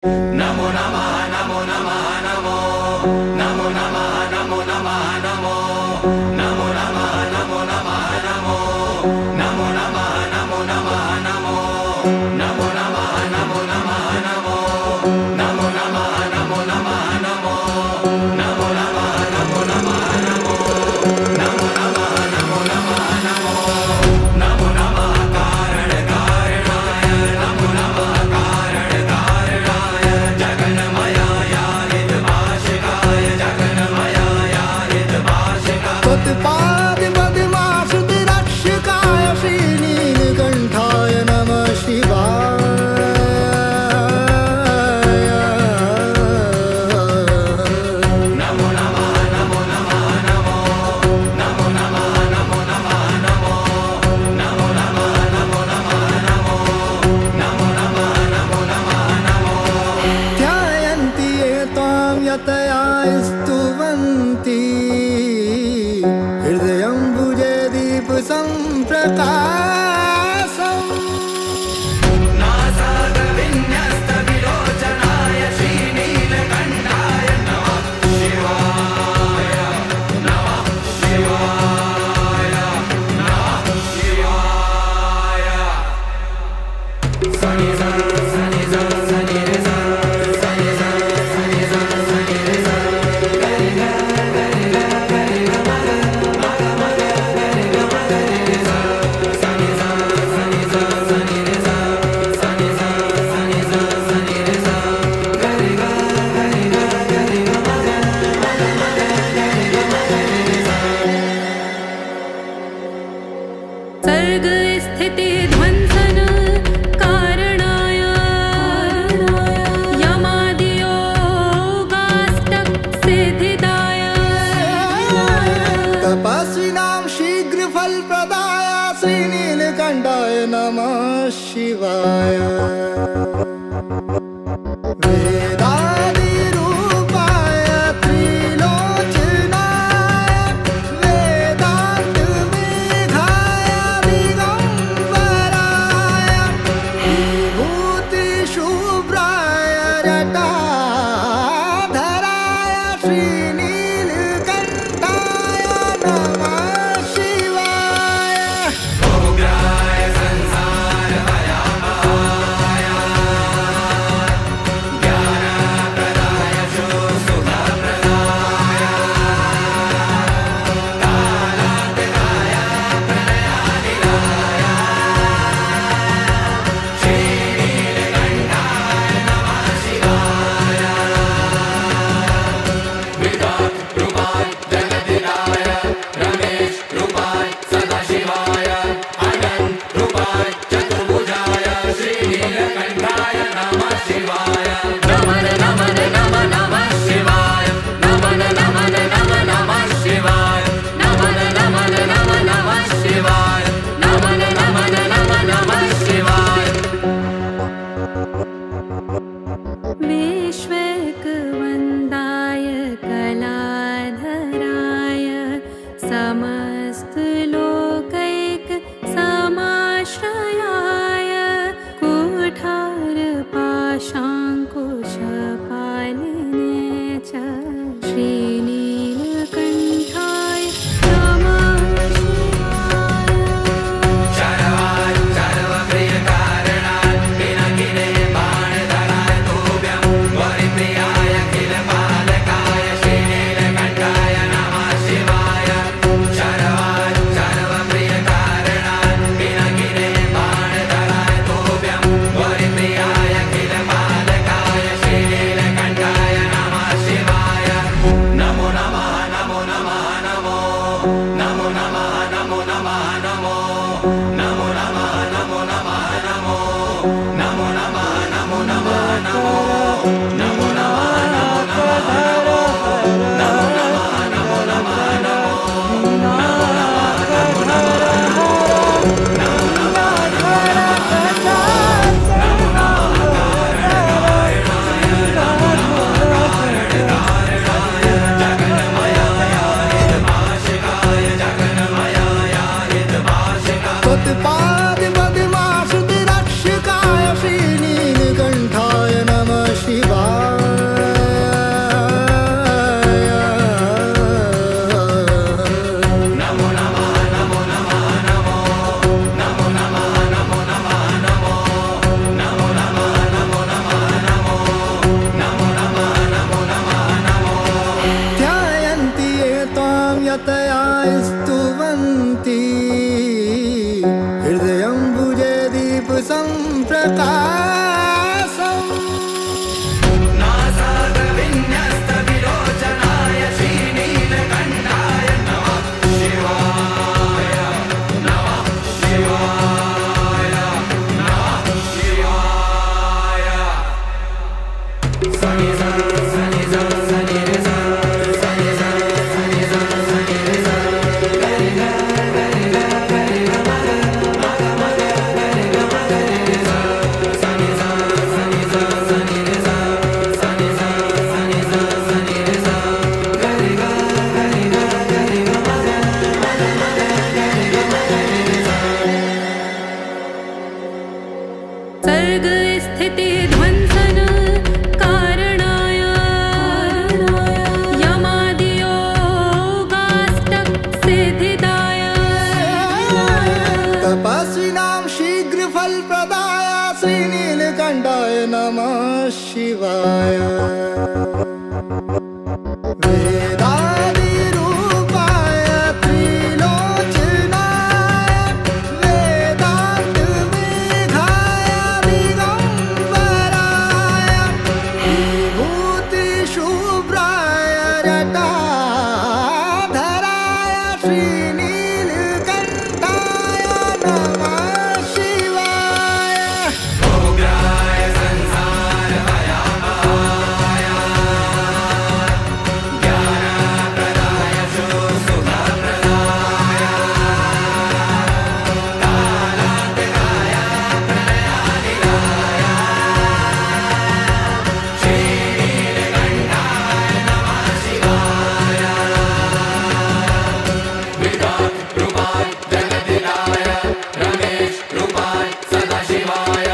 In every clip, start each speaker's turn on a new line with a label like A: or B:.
A: नमो नमः नमो नमः नमो नमो नमः नमो नमः नमो नमो नमः नमो नमः नमो नमो नमः नमो नमः नमो नमो नमः नमो नमः नमो नमो नमः नमो नमः नमो नमो नमः नमो नमः नमो नमो नमः नमो नमः नमो नमो नमः कारण कारणाय नमो नमः कारण कारणाय जगन्मयाय हितभाषिकाय जगन्मयाय हितभाषिकाय
B: त्वत्पाद पद्मासुत रक्षकाय श्रीनीलकण्ठाय नमः शिवाय।
A: नमो नमः नमो नमः नमो नमो नमः नमो नमः नमो नमो नमः नमो नमः नमो नमो नमः नमो नमः नमो
B: ध्यायन्ति ये त्वां यतया स्तुवन्ति हृदयम्बुजे दीपसम्प्रकाशम्।
A: नासादविन्यस्तविलोचनाय श्रीनीलकण्ठाय नमः शिवाय नमः शिवाय नमः शिवाय सनि सा सनि सा सनि रे सा सनि सा सनि सा सनि रे सा गरि ग गरि ग गरि ग मग मग मग गरि ग मग रे सा सनि सा सनि सा सनि रे सा सनि सा सनि सा सनि रे सा गरि ग गरि ग गरि ग मग मग मग गरि ग मग रे सा
C: सर्ग स्थिति ध्वंसन कारणाय यमादियोगाष्टक सिद्धिदाय
B: तपस्विनां शीघ्रफलप्रदाय श्रीनीलकण्ठाय नमः शिवाय। वेदादिरूपाय त्रिलोचनाय वेदान्तमेघाय दिगम्बराय विभूतिशुभ्राय जटाधराय श्रीनीलकण्ठाय नमः शिवाय।
A: उग्राय संसार भयापहाय ज्ञानप्रदाय सुखप्रदाय कालातिदाय प्रलयादिदाय श्रीनीलकण्ठाय नमः शिवाय विराट रूपाय जगदिदाय रमेश रूपाय सदाशिवाय अनंत रूपाय चतुर्भुजाय श्रीनीलकण्ठाय नमः शिवाय नमः नमः नमः नमः शिवाय नमः नमः नमः नमः शिवाय नमः नमः नमः नमः शिवाय नमः नमः नमः नमः शिवाय
C: विश्वैकवन्दाय कलाधराय समस्तलोकैक समाश्रयाय कुठारपाशाङ्कुशपालिने च श्रीनीलकण्ठाय नमः शिवाय।
A: शरवाय सर्वप्रियकारणाय पिनाकिने बाणधराय तोभ्यं गौरीप्रियाय अखिलपालकाय श्रीनीलकण्ठाय नमः शिवाय शरवाय सर्वप्रियकारणाय पिनाकिने बाणधराय तोभ्यं गौरीप्रियाय अखिलपालकाय श्रीनीलकण्ठाय
C: सर्ग स्थिति ध्वंसन कारणाय यमादियोगाष्टक सिद्धिदाय
B: तपस्विनां शीघ्रफलप्रदाय श्रीनीलकण्ठाय नमः शिवाय वेदादिरूपाय त्रिलोचनाय वेदान्तमेघाय दिगम्बराय विभूतिशुभ्राय जटाधराय श्रीनीलकण्ठाय नमः शिवाय
A: उग्राय संसार भयापाय ज्ञानप्रदाय सुखप्रदाय कालातिराय प्रलयानिलयाय श्रीनीलकण्ठाय नमः शिवाय विराट रूपाय जगदिलाय रमेश रूपाय सदाशिवाय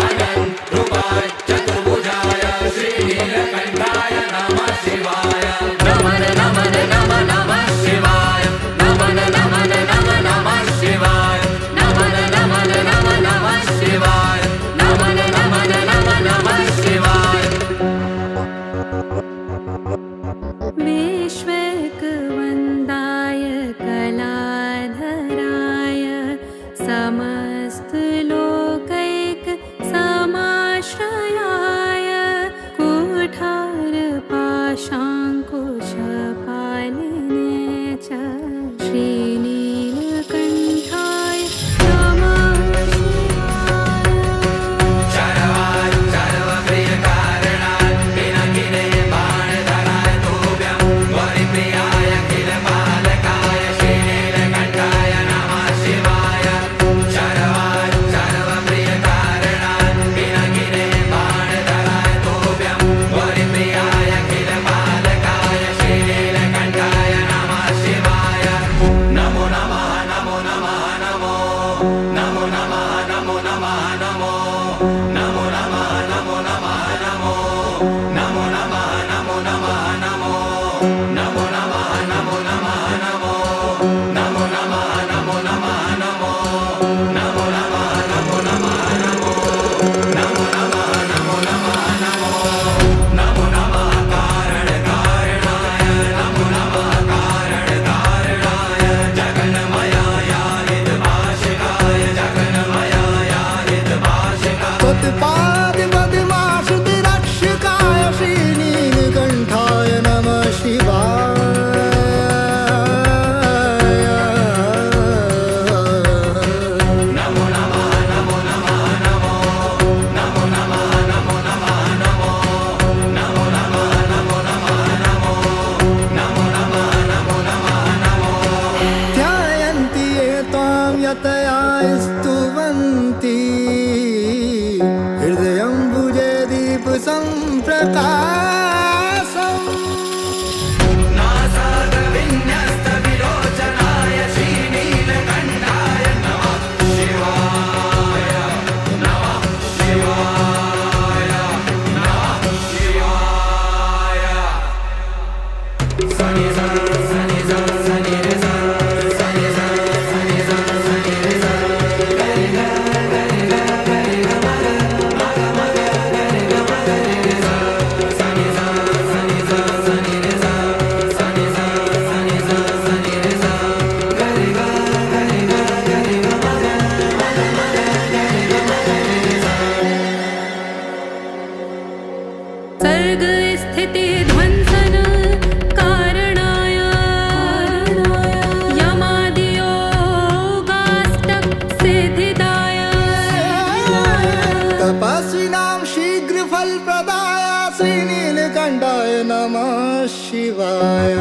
A: अनंत रूपाय चतुर्भुजाय श्रीनीलकण्ठाय नमः शिवाय नमः नमः नमः नमः शिवाय नमः नमः नमः नमः शिवाय नमः नमः नमः नमः शिवाय नमः नमः नमः नमः शिवाय
C: विश्वकवन्दाय कलाधराय समस्तलोकैक समाश्रयाय कुठारपाशाङ्कुशपालिने च श्रीनीलकण्ठाय नमः शिवाय
A: शरवाय सर्वप्रियकारणाय पिनाकिने बाणधराय तोभ्यं गौरीप्रियाय अखिलपालकाय श्रीनीलकण्ठाय नमः शिवाय शरवाय सर्वप्रियकारणाय पिनाकिने बाणधराय तोभ्यं गौरीप्रियाय अखिलपालकाय श्रीनीलकण्ठाय नमः शिवाय नमो नमः नमो नमः नमो नमो नमः नमो नमः नमो नमो नमः नमो नमः नमो नमो नमः नमो नमः नमो नमो नमः नमो नमः नमो नमो नमः नमो नमः नमो नमो नमः नमो नमः नमो नमो नमः नमो नमः नमो नमो नमः कारण कारणाय नमो नमः कारण कारणाय जगन्मयाय हितभाषिकाय जगन्मयाय हितभाषिकाय
B: त्वत्पाद पद्मासुतरक्षकाय श्रीनीलकण्ठाय नमः शिवाय
A: नमो नमः नमो नमः नमो नमो नमः नमो नमः नमो नमो नमः नमो नमः नमो नमो नमः नमो नमः नमो
B: ध्यायन्ति ये त्वां यतया स्तुवन्ति हृदयम्बुजे दीपसम्प्रकाशम्
A: नासादविन्यस्तविलोचनाय श्रीनीलकण्ठाय नमः शिवाय नमः शिवाय नमः शिवाय सनि सा सनि सा सनि रे सा सनि सा सनि सा सनि रे सा गरि गा गरि गा गरि गा मग मग मग गरि गा मग रे सा सनि सा सनि सा सनि रे सा सनि सा सनि सा सनि रे सा गरि गा गरि गा गरि गा मग मग मग गरि गा मग रे सा
C: सर्ग स्थिति ध्वंसन कारणाय यमादियोगाष्टक सिद्धिदाय
B: तपस्विनां शीघ्रफलप्रदाय श्री नीलकंठाय नमः शिवाय.